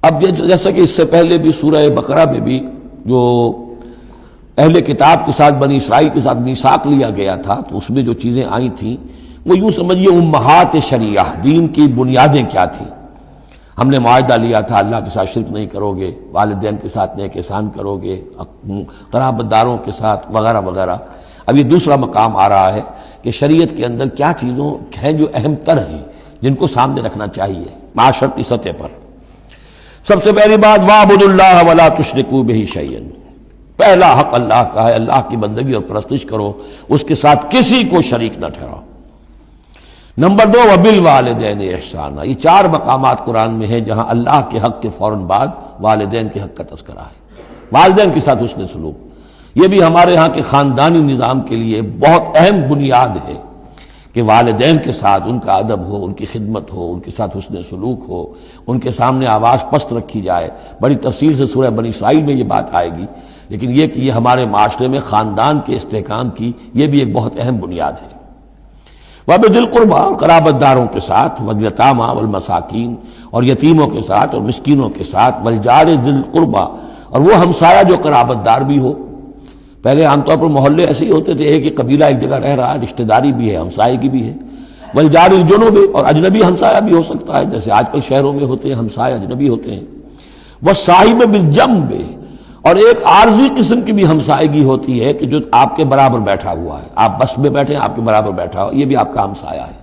اب جیسا کہ اس سے پہلے بھی سورہ بقرہ میں بھی جو اہل کتاب کے ساتھ بنی اسرائیل کے ساتھ میثاق لیا گیا تھا، تو اس میں جو چیزیں آئی تھیں وہ یوں سمجھیے امہات شریعہ، دین کی بنیادیں کیا تھیں۔ ہم نے معاہدہ لیا تھا اللہ کے ساتھ شرک نہیں کرو گے، والدین کے ساتھ نیک احسان کرو گے، قرابت داروں کے ساتھ وغیرہ وغیرہ۔ اب یہ دوسرا مقام آ رہا ہے کہ شریعت کے اندر کیا چیزوں ہیں جو اہم تر ہیں، جن کو سامنے رکھنا چاہیے معاشرتی سطح پر۔ سب سے پہلی بات وَاعْبُدُوا اللَّهَ وَلَا تُشْرِكُوا بِهِ شَيْئًا، پہلا حق اللہ کا ہے، اللہ کی بندگی اور پرستش کرو، اس کے ساتھ کسی کو شریک نہ ٹھہراؤ۔ نمبر 2 وَبِالْوَالِدَيْنِ إِحْسَانًا، یہ 4 مقامات قرآن میں ہیں جہاں اللہ کے حق کے فوراً بعد والدین کے حق کا تذکرہ ہے۔ والدین کے ساتھ حسن سلوک، یہ بھی ہمارے ہاں کے خاندانی نظام کے لیے بہت اہم بنیاد ہے کہ والدین کے ساتھ ان کا ادب ہو، ان کی خدمت ہو، ان کے ساتھ حسن سلوک ہو، ان کے سامنے آواز پست رکھی جائے۔ بڑی تفصیل سے سورہ بنی اسرائیل میں یہ بات آئے گی، لیکن یہ کہ یہ ہمارے معاشرے میں خاندان کے استحکام کی یہ بھی ایک بہت اہم بنیاد ہے۔ وَبِذِي الْقُرْبَىٰ، قرابت داروں کے ساتھ، وَالْيَتَامَىٰ وَالْمَسَاكِينِ، اور یتیموں کے ساتھ اور مسکینوں کے ساتھ، وَالْجَارِ ذِي الْقُرْبَىٰ، اور وہ ہمسایہ جو قرابت دار بھی ہو۔ پہلے عام طور پر محلے ایسے ہی ہوتے تھے، ایک ہی قبیلہ ایک جگہ رہ رہا ہے، رشتہ داری بھی ہے، ہمسائے کی بھی ہے۔ وَالْجَارِ الْجُنُبِ، اور اجنبی ہمسایہ بھی ہو سکتا ہے، جیسے آج کل شہروں میں ہوتے ہیں ہمسائے اجنبی ہوتے ہیں۔ وَالصَّاحِبِ بِالْجَنبِ، اور ایک عارضی قسم کی بھی ہمسائیگی ہوتی ہے کہ جو آپ کے برابر بیٹھا ہوا ہے، آپ بس میں بیٹھے ہیں آپ کے برابر بیٹھا ہوا، یہ بھی آپ کا ہمسایہ ہے،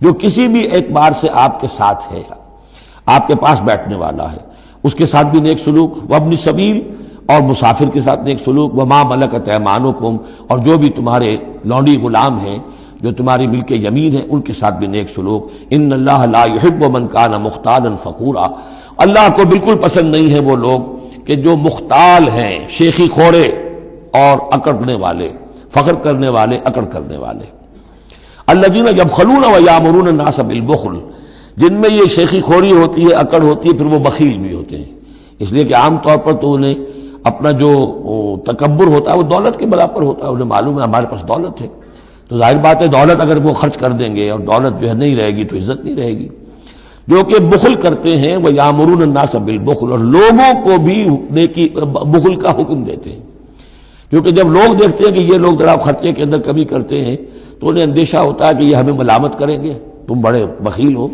جو کسی بھی اعتبار سے آپ کے ساتھ ہے، آپ کے پاس بیٹھنے والا ہے، اس کے ساتھ بھی نیک سلوک۔ وابن سبیل، اور مسافر کے ساتھ نیک سلوک۔ وما ملکت ایمانکم، اور جو بھی تمہارے لونڈی غلام ہیں، جو تمہاری ملک یمین ہے، ان کے ساتھ بھی نیک سلوک۔ ان اللہ لا يحب من کان مختالا فخورا، اللہ کو بالکل پسند نہیں ہے وہ لوگ کہ جو مختال ہیں، شیخی خوڑے اور اکڑنے والے، فخر کرنے والے، اکڑ کرنے والے۔ الذین یبخلون ویامرون الناس بالبخل، جن میں یہ شیخی خوری ہوتی ہے، اکڑ ہوتی ہے، پھر وہ بخیل بھی ہوتے ہیں، اس لیے کہ عام طور پر تو انہیں اپنا جو تکبر ہوتا ہے وہ دولت کے بلا پر ہوتا ہے، انہیں معلوم ہے ہمارے پاس دولت ہے، تو ظاہر بات ہے دولت اگر وہ خرچ کر دیں گے اور دولت جو ہے نہیں رہے گی تو عزت نہیں رہے گی۔ جو کہ بخل کرتے ہیں وہ یامرون الناس بالبخل، اور لوگوں کو بھی نیکی بخل کا حکم دیتے ہیں، کیونکہ جب لوگ دیکھتے ہیں کہ یہ لوگ ذرا خرچے کے اندر کمی کرتے ہیں تو انہیں اندیشہ ہوتا ہے کہ یہ ہمیں ملامت کریں گے، تم بڑے بخیل ہو،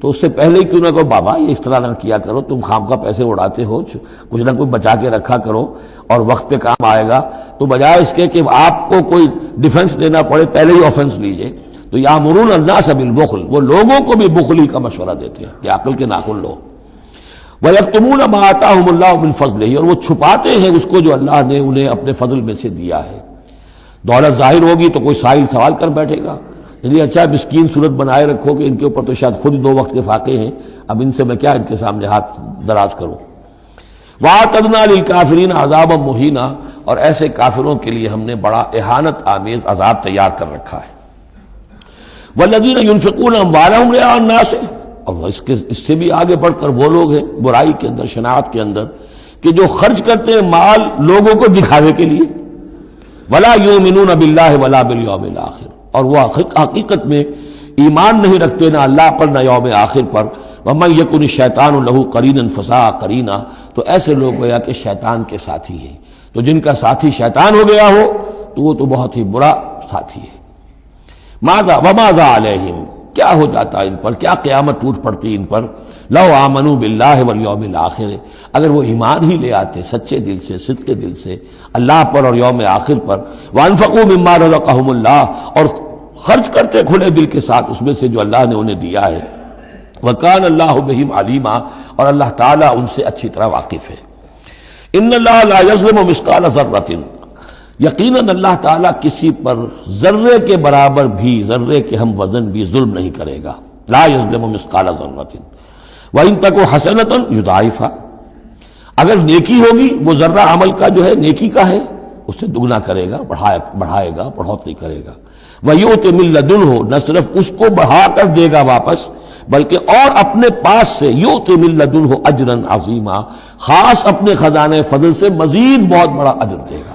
تو اس سے پہلے ہی کیوں نہ کہو بابا یہ اس طرح نہ کیا کرو، تم خام پیسے اڑاتے ہو، کچھ نہ کچھ بچا کے رکھا کرو اور وقت پہ کام آئے گا، تو بجائے اس کے کہ آپ کو کوئی ڈیفنس لینا پڑے پہلے ہی آفنس لیجئے، تو یامرون الناس بالبخل، وہ لوگوں کو بھی بخلی کا مشورہ دیتے ہیں کہ عقل کے ناخن لو۔ وَيَكْتُمُونَ مَا آتَاهُمُ اللَّهُ مِنْ فَضْلِهِ، اور وہ چھپاتے ہیں اس کو جو اللہ نے انہیں اپنے فضل میں سے دیا ہے۔ دولت ظاہر ہوگی تو کوئی سائل سوال کر بیٹھے گا، یعنی اچھا مسکین صورت بنائے رکھو کہ ان کے اوپر تو شاید خود 2 وقت کے فاقے ہیں، اب ان سے میں کیا ان کے سامنے ہاتھ دراز کروں۔ وَأَعْتَدْنَا لِلْكَافِرِينَ عَذَابًا مُهِينًا، اور ایسے کافروں کے لیے ہم نے بڑا اہانت آمیز عذاب تیار کر رکھا ہے۔ وَالَّذِينَ يُنْفِقُونَ أَمْوَالَهُمْ رِئَاءَ النَّاسِ، اور اس سے بھی آگے بڑھ کر وہ لوگ ہیں برائی کے اندر، شناعت کے اندر، کہ جو خرچ کرتے ہیں مال لوگوں کو دکھاوے کے لیے۔ وَلَا يُؤْمِنُونَ بِاللَّهِ وَلَا بِالْيَوْمِ الْآخِرِ، اور وہ حقیقت میں ایمان نہیں رکھتے نہ اللہ پر نہ یوم آخر پر۔ وَمَن يَكُنِ الشَّيْطَانُ لَهُ قَرِينًا فَسَاءَ قَرِينًا، تو ایسے لوگ گویا کہ شیطان کے ساتھی ہیں، تو جن کا ساتھی شیطان ہو گیا ہو تو وہ تو بہت ہی برا ساتھی ہے۔ ماذا وماذا علیہم، کیا ہو جاتا ان پر، کیا قیامت ٹوٹ پڑتی ان پر۔ لو آمنوا باللہ والیوم الآخر، اگر وہ ایمان ہی لے آتے سچے دل سے، صدق دل سے اللہ پر اور یوم آخر پر۔ وانفقوا مما رزقهم اللہ، اور خرچ کرتے کھلے دل کے ساتھ اس میں سے جو اللہ نے انہیں دیا ہے۔ وکان اللہ بہم علیما، اور اللہ تعالیٰ ان سے اچھی طرح واقف ہے۔ ان اللہ لا یظلم مثقال ذرۃ، یقیناً اللہ تعالیٰ کسی پر ذرے کے برابر بھی، ذرے کے ہم وزن بھی ظلم نہیں کرے گا۔ لا یظلم مثقال ذرۃ وَإِن تَكُ حَسَنَةً يُضَاعِفْهَا، اگر نیکی ہوگی وہ ذرہ عمل کا جو ہے نیکی کا ہے، اسے دگنا کرے گا، بڑھائے گا، بڑھوتری کرے گا۔ وَيُؤْتِ مِن لَّدُنْهُ، نہ صرف اس کو بڑھا کر دے گا واپس بلکہ اور اپنے پاس سے یؤتِ مِن لَّدُنْهُ أَجْرًا عَظِیمًا، خاص اپنے خزانے فضل سے مزید بہت بڑا اجر دے گا۔